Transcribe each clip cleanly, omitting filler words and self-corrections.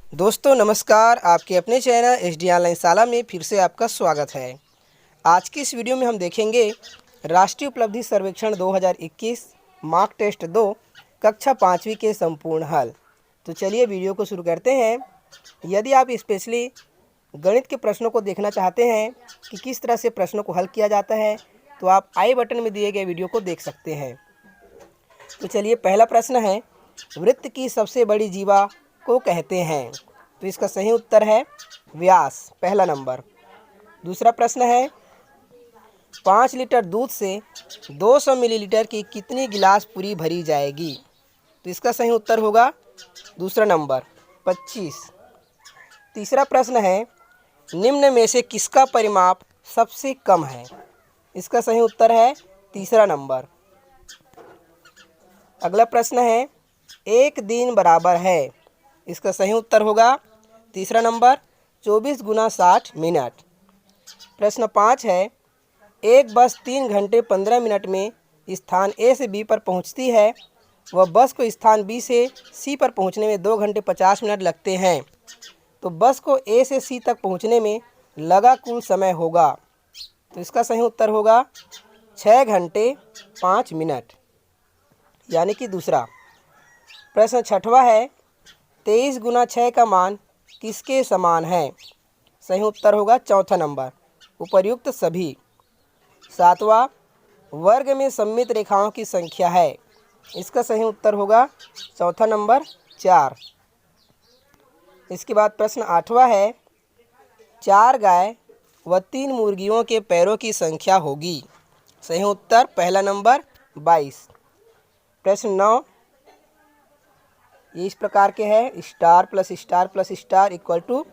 दोस्तों नमस्कार, आपके अपने चैनल HD ऑनलाइन शाला में फिर से आपका स्वागत है। आज की इस वीडियो में हम देखेंगे राष्ट्रीय उपलब्धि सर्वेक्षण 2021 मार्क टेस्ट 2 कक्षा 5वीं के संपूर्ण हल। तो चलिए वीडियो को शुरू करते हैं। यदि आप स्पेशली गणित के प्रश्नों को देखना चाहते हैं कि किस तरह से प्रश्नों को हल किया जाता है, तो आप आई बटन में दिए गए वीडियो को देख सकते हैं। तो चलिए, पहला प्रश्न है, वृत्त की सबसे बड़ी जीवा को कहते हैं। तो इसका सही उत्तर है व्यास, पहला नंबर। दूसरा प्रश्न है, 5 लीटर दूध से 200 मिलीलीटर की कितनी गिलास पूरी भरी जाएगी। तो इसका सही उत्तर होगा दूसरा नंबर, 25। तीसरा प्रश्न है, निम्न में से किसका परिमाप सबसे कम है। इसका सही उत्तर है तीसरा नंबर। अगला प्रश्न है, एक दिन बराबर है। इसका सही उत्तर होगा तीसरा नंबर, 24 गुना 60 मिनट। प्रश्न 5 है, एक बस 3 घंटे 15 मिनट में स्थान ए से बी पर पहुंचती है। वह बस को स्थान बी से सी पर पहुंचने में 2 घंटे 50 मिनट लगते हैं। तो बस को ए से सी तक पहुंचने में लगा कुल समय होगा। तो इसका सही उत्तर होगा 6 घंटे 5 मिनट, यानी कि दूसरा। प्रश्न 6वां है, 23 गुना 6 का मान किसके समान है। सही उत्तर होगा चौथा नंबर, उपर्युक्त सभी। 7वां, वर्ग में सममित रेखाओं की संख्या है। इसका सही उत्तर होगा चौथा नंबर, 4। इसके बाद प्रश्न 8वां है, 4 गाय व 3 मुर्गियों के पैरों की संख्या होगी। सही उत्तर पहला नंबर, 22। प्रश्न 9, ये इस प्रकार के हैं, star plus star plus star equal to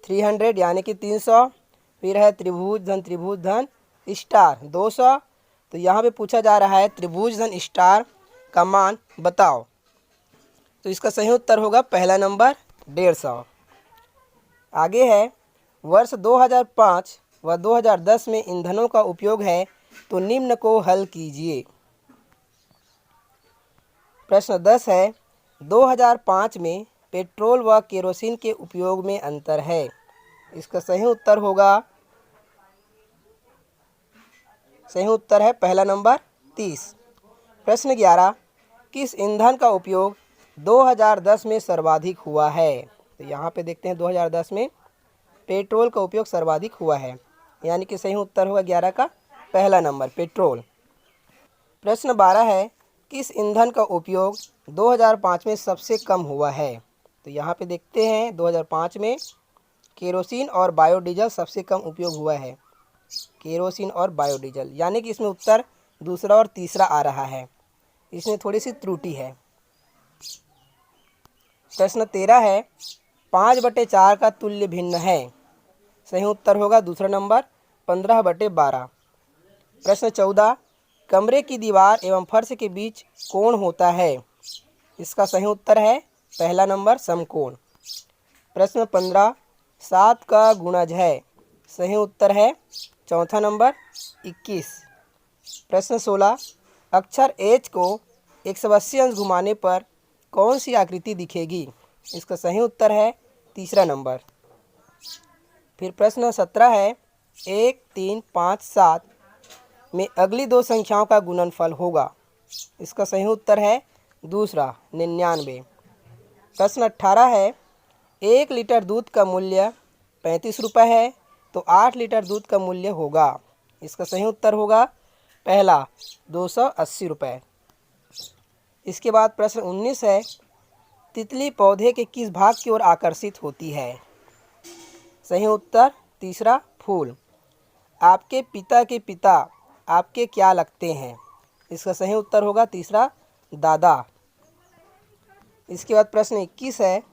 300, यानी कि 300। फिर है त्रिभुज धन स्टार 200। तो यहाँ पे पूछा जा रहा है त्रिभुज धन स्टार का मान बताओ। तो इसका सही उत्तर होगा पहला नंबर, 150। आगे है, वर्ष 2005 व 2010 में ईंधनों का उपयोग है, तो निम्न को हल कीजिए। प्रश्न 10 है, 2005 में पेट्रोल व केरोसिन के उपयोग में अंतर है। इसका सही उत्तर है पहला नंबर, 30। प्रश्न 11, किस ईंधन का उपयोग 2010 में सर्वाधिक हुआ है। तो यहाँ पे देखते हैं 2010 में पेट्रोल का उपयोग सर्वाधिक हुआ है, यानी कि सही उत्तर होगा 11 का पहला नंबर, पेट्रोल। प्रश्न 12 है, किस ईंधन का उपयोग 2005 में सबसे कम हुआ है। तो यहाँ पे देखते हैं 2005 में केरोसिन और बायोडीजल सबसे कम उपयोग हुआ है, केरोसिन और बायोडीजल, यानी कि इसमें उत्तर दूसरा और तीसरा आ रहा है, इसमें थोड़ी सी त्रुटि है। प्रश्न 13 है, 5/4 का तुल्य भिन्न है। सही उत्तर होगा दूसरा नंबर, 15/12। प्रश्न 14, कमरे की दीवार एवं फर्श के बीच कोण होता है। इसका सही उत्तर है पहला नंबर, समकोण। प्रश्न 15, 7 का गुणज है। सही उत्तर है चौथा नंबर, 21। प्रश्न 16, अक्षर H को 180 अंश घुमाने पर कौन सी आकृति दिखेगी। इसका सही उत्तर है तीसरा नंबर। फिर प्रश्न 17 है, 1, 3, 5, 7 में अगली 2 संख्याओं का गुणनफल होगा। इसका सही उत्तर है दूसरा, 99। प्रश्न 18 है, 1 लीटर दूध का मूल्य 35 रुपये है, तो 8 लीटर दूध का मूल्य होगा। इसका सही उत्तर होगा पहला, 280 रुपये। इसके बाद प्रश्न 19 है, तितली पौधे के किस भाग की ओर आकर्षित होती है। सही उत्तर तीसरा, फूल। आपके पिता के पिता आपके क्या लगते हैं। इसका सही उत्तर होगा तीसरा, दादा। इसके बाद प्रश्न 21 है,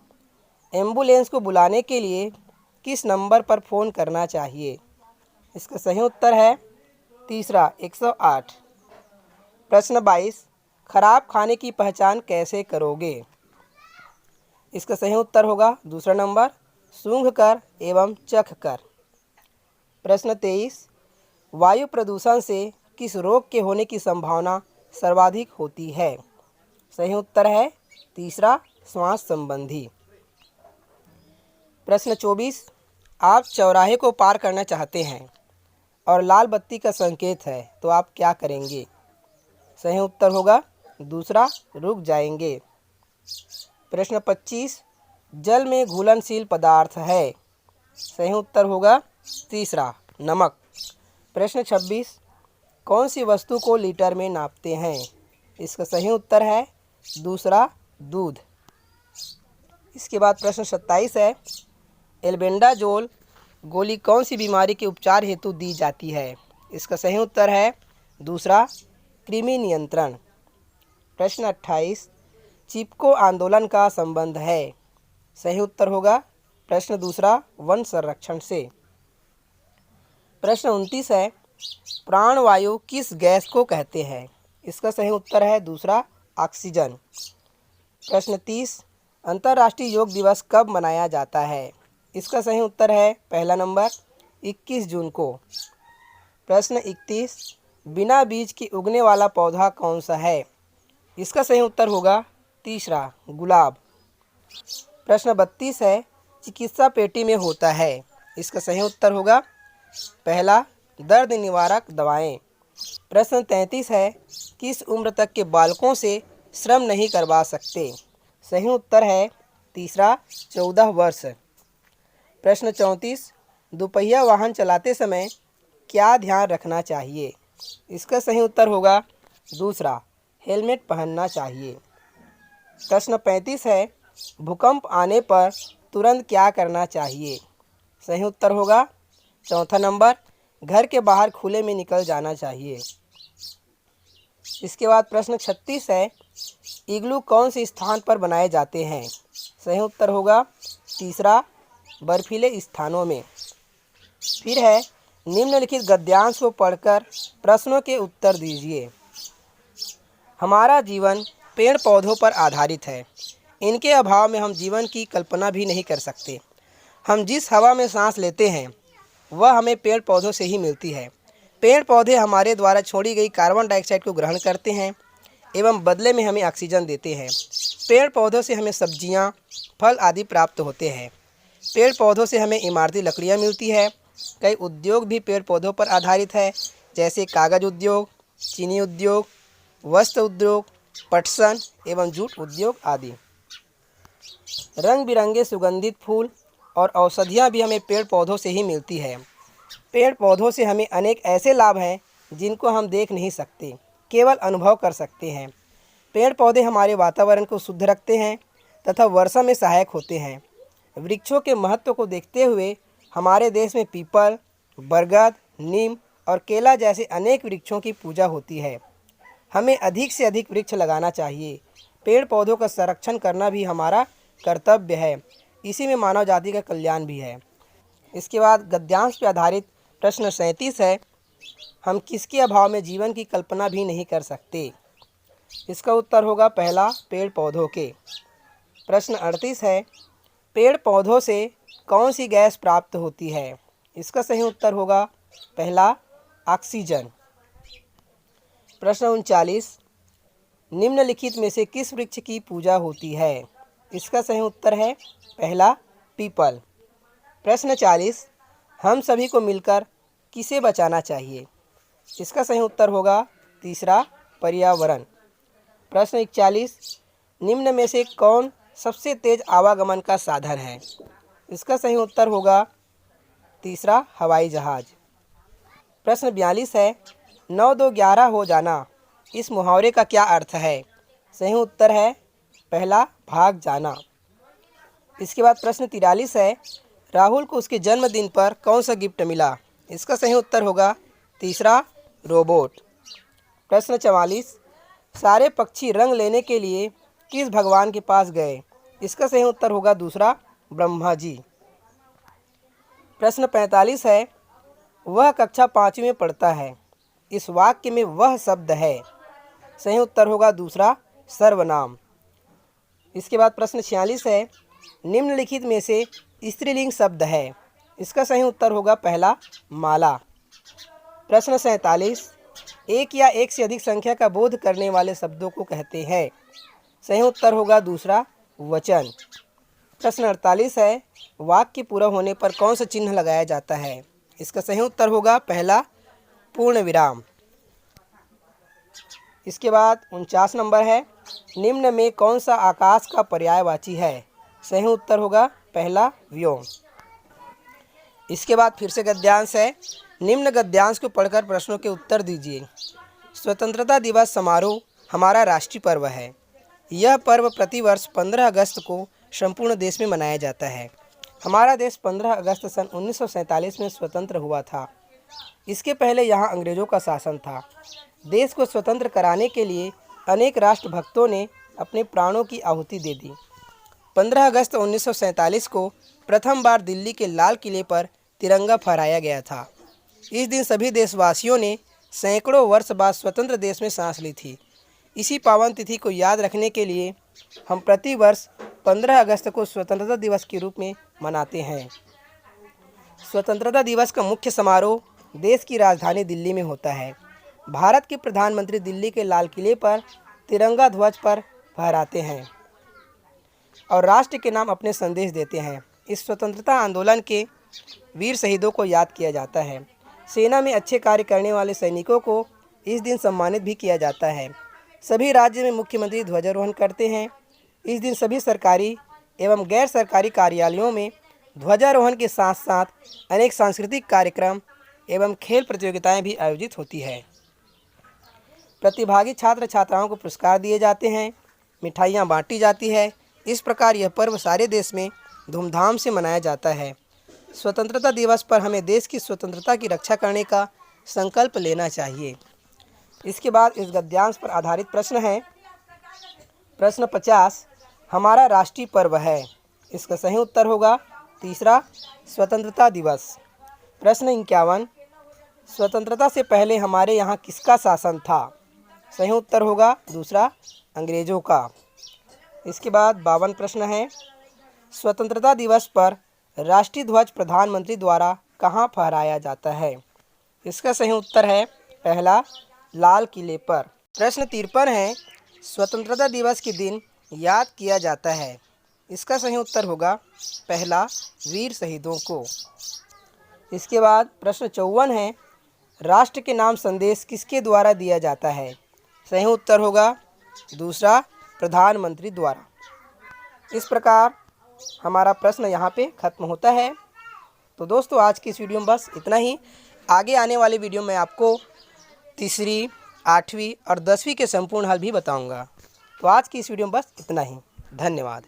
एम्बुलेंस को बुलाने के लिए किस नंबर पर फ़ोन करना चाहिए। इसका सही उत्तर है तीसरा, 108। प्रश्न 22, खराब खाने की पहचान कैसे करोगे। इसका सही उत्तर होगा दूसरा नंबर, सूंघ कर एवं चख कर। प्रश्न 23, वायु प्रदूषण से किस रोग के होने की संभावना सर्वाधिक होती है। सही उत्तर है तीसरा, श्वास संबंधी। प्रश्न 24, आप चौराहे को पार करना चाहते हैं और लाल बत्ती का संकेत है तो आप क्या करेंगे? सही उत्तर होगा दूसरा, रुक जाएंगे। प्रश्न 25, जल में घुलनशील पदार्थ है। सही उत्तर होगा तीसरा, नमक। प्रश्न 26, कौन सी वस्तु को लीटर में नापते हैं? इसका सही उत्तर है दूसरा, दूध। इसके बाद प्रश्न 27 है, एल्बेंडाजोल गोली कौन सी बीमारी के उपचार हेतु दी जाती है? इसका सही उत्तर है दूसरा, कृमि नियंत्रण। प्रश्न 28, चिपको आंदोलन का संबंध है। सही उत्तर होगा प्रश्न दूसरा, वन संरक्षण से। प्रश्न 29 है, प्राणवायु किस गैस को कहते हैं? इसका सही उत्तर है दूसरा, ऑक्सीजन। प्रश्न 30, अंतर्राष्ट्रीय योग दिवस कब मनाया जाता है? इसका सही उत्तर है पहला नंबर, 21 जून को। प्रश्न 31, बिना बीज के उगने वाला पौधा कौन सा है? इसका सही उत्तर होगा तीसरा, गुलाब। प्रश्न 32 है, चिकित्सा पेटी में होता है। इसका सही उत्तर होगा पहला, दर्द निवारक दवाएं। प्रश्न 33 है, किस उम्र तक के बालकों से श्रम नहीं करवा सकते? सही उत्तर है तीसरा, 14 वर्ष। प्रश्न 34, दोपहिया वाहन चलाते समय क्या ध्यान रखना चाहिए? इसका सही उत्तर होगा दूसरा, हेलमेट पहनना चाहिए। प्रश्न 35 है, भूकंप आने पर तुरंत क्या करना चाहिए? सही उत्तर होगा चौथा नंबर, घर के बाहर खुले में निकल जाना चाहिए। इसके बाद प्रश्न 36 है, इग्लू कौन से स्थान पर बनाए जाते हैं? सही उत्तर होगा तीसरा, बर्फीले स्थानों में। फिर है, निम्नलिखित गद्यांश को पढ़कर प्रश्नों के उत्तर दीजिए। हमारा जीवन पेड़ पौधों पर आधारित है। इनके अभाव में हम जीवन की कल्पना भी नहीं कर सकते। हम जिस हवा में सांस लेते हैं वह हमें पेड़ पौधों से ही मिलती है। पेड़ पौधे हमारे द्वारा छोड़ी गई कार्बन डाइऑक्साइड को ग्रहण करते हैं एवं बदले में हमें ऑक्सीजन देते हैं। पेड़ पौधों से हमें सब्जियां, फल आदि प्राप्त होते हैं। पेड़ पौधों से हमें इमारती लकड़ियां मिलती है। कई उद्योग भी पेड़ पौधों पर आधारित है, जैसे कागज उद्योग, चीनी उद्योग, वस्त्र उद्योग, पटसन एवं जूट उद्योग आदि। रंग बिरंगे सुगंधित फूल और औषधियाँ भी हमें पेड़ पौधों से ही मिलती है। पेड़ पौधों से हमें अनेक ऐसे लाभ हैं जिनको हम देख नहीं सकते, केवल अनुभव कर सकते हैं। पेड़ पौधे हमारे वातावरण को शुद्ध रखते हैं तथा वर्षा में सहायक होते हैं। वृक्षों के महत्व को देखते हुए हमारे देश में पीपल, बरगद, नीम और केला जैसे अनेक वृक्षों की पूजा होती है। हमें अधिक से अधिक वृक्ष लगाना चाहिए। पेड़ पौधों का संरक्षण करना भी हमारा कर्तव्य है। इसी में मानव जाति का कल्याण भी है। इसके बाद गद्यांश पर आधारित प्रश्न 37 है, हम किसके अभाव में जीवन की कल्पना भी नहीं कर सकते? इसका उत्तर होगा पहला, पेड़ पौधों के। प्रश्न 38 है, पेड़ पौधों से कौन सी गैस प्राप्त होती है? इसका सही उत्तर होगा पहला, ऑक्सीजन। प्रश्न 39, निम्नलिखित में से किस वृक्ष की पूजा होती है? इसका सही उत्तर है पहला, पीपल। प्रश्न 40, हम सभी को मिलकर किसे बचाना चाहिए? इसका सही उत्तर होगा तीसरा, पर्यावरण। प्रश्न 41, निम्न में से कौन सबसे तेज आवागमन का साधन है? इसका सही उत्तर होगा तीसरा, हवाई जहाज। प्रश्न 42 है, 9 2 11 हो जाना, इस मुहावरे का क्या अर्थ है? सही उत्तर है पहला, भाग जाना। इसके बाद प्रश्न 43 है, राहुल को उसके जन्मदिन पर कौन सा गिफ्ट मिला? इसका सही उत्तर होगा तीसरा, रोबोट। प्रश्न 44, सारे पक्षी रंग लेने के लिए किस भगवान के पास गए? इसका सही उत्तर होगा दूसरा, ब्रह्मा जी। प्रश्न 45 है, वह कक्षा 5वीं में पढ़ता है, इस वाक्य में वह शब्द है? सही उत्तर होगा दूसरा, सर्वनाम। इसके बाद प्रश्न 46 है, निम्नलिखित में से स्त्रीलिंग शब्द है? इसका सही उत्तर होगा पहला, माला। प्रश्न 47, एक या एक से अधिक संख्या का बोध करने वाले शब्दों को कहते हैं? सही उत्तर होगा दूसरा, वचन। प्रश्न 48 है, वाक्य पूरा होने पर कौन सा चिन्ह लगाया जाता है? इसका सही उत्तर होगा पहला पूर्ण विराम। इसके बाद 49 नंबर है, निम्न में कौन सा आकाश का पर्यायवाची है? सही उत्तर होगा पहला व्योम। इसके बाद फिर से गद्यांश है, निम्न गद्यांश को पढ़कर प्रश्नों के उत्तर दीजिए। स्वतंत्रता दिवस समारोह हमारा राष्ट्रीय पर्व है। यह पर्व प्रतिवर्ष 15 अगस्त को संपूर्ण देश में मनाया जाता है। हमारा देश 15 अगस्त सन 1947 में स्वतंत्र हुआ था। इसके पहले यहाँ अंग्रेजों का शासन था। देश को स्वतंत्र कराने के लिए अनेक राष्ट्रभक्तों ने अपने प्राणों की आहुति दे दी। 15 अगस्त 1947 को प्रथम बार दिल्ली के लाल किले पर तिरंगा फहराया गया था। इस दिन सभी देशवासियों ने सैकड़ों वर्ष बाद स्वतंत्र देश में सांस ली थी। इसी पावन तिथि को याद रखने के लिए हम प्रति वर्ष 15 अगस्त को स्वतंत्रता दिवस के रूप में मनाते हैं। स्वतंत्रता दिवस का मुख्य समारोह देश की राजधानी दिल्ली में होता है। भारत के प्रधानमंत्री दिल्ली के लाल किले पर तिरंगा ध्वज पर फहराते हैं और राष्ट्र के नाम अपने संदेश देते हैं। इस स्वतंत्रता आंदोलन के वीर शहीदों को याद किया जाता है। सेना में अच्छे कार्य करने वाले सैनिकों को इस दिन सम्मानित भी किया जाता है। सभी राज्य में मुख्यमंत्री ध्वजारोहण करते हैं। इस दिन सभी सरकारी एवं गैर सरकारी कार्यालयों में ध्वजारोहण के साथ साथ अनेक सांस्कृतिक कार्यक्रम एवं खेल प्रतियोगिताएं भी आयोजित होती है। प्रतिभागी छात्र छात्राओं को पुरस्कार दिए जाते हैं, मिठाइयाँ बांटी जाती है। इस प्रकार यह पर्व सारे देश में धूमधाम से मनाया जाता है। स्वतंत्रता दिवस पर हमें देश की स्वतंत्रता की रक्षा करने का संकल्प लेना चाहिए। इसके बाद इस गद्यांश पर आधारित प्रश्न है। प्रश्न 50, हमारा राष्ट्रीय पर्व है। इसका सही उत्तर होगा तीसरा स्वतंत्रता दिवस। प्रश्न 51, स्वतंत्रता से पहले हमारे यहाँ किसका शासन था? सही उत्तर होगा दूसरा अंग्रेजों का। इसके बाद 52 प्रश्न है, स्वतंत्रता दिवस पर राष्ट्रीय ध्वज प्रधानमंत्री द्वारा कहाँ फहराया जाता है? इसका सही उत्तर है पहला लाल किले पर। प्रश्न 53 है, स्वतंत्रता दिवस के दिन याद किया जाता है। इसका सही उत्तर होगा पहला वीर शहीदों को। इसके बाद प्रश्न 54 है, राष्ट्र के नाम संदेश किसके द्वारा दिया जाता है? सही उत्तर होगा दूसरा प्रधानमंत्री द्वारा। इस प्रकार हमारा प्रश्न यहाँ पे खत्म होता है। तो दोस्तों आज की इस वीडियो में बस इतना ही। आगे आने वाले वीडियो में आपको तीसरी, 8वीं और 10वीं के संपूर्ण हल भी बताऊंगा। तो आज की इस वीडियो में बस इतना ही। धन्यवाद।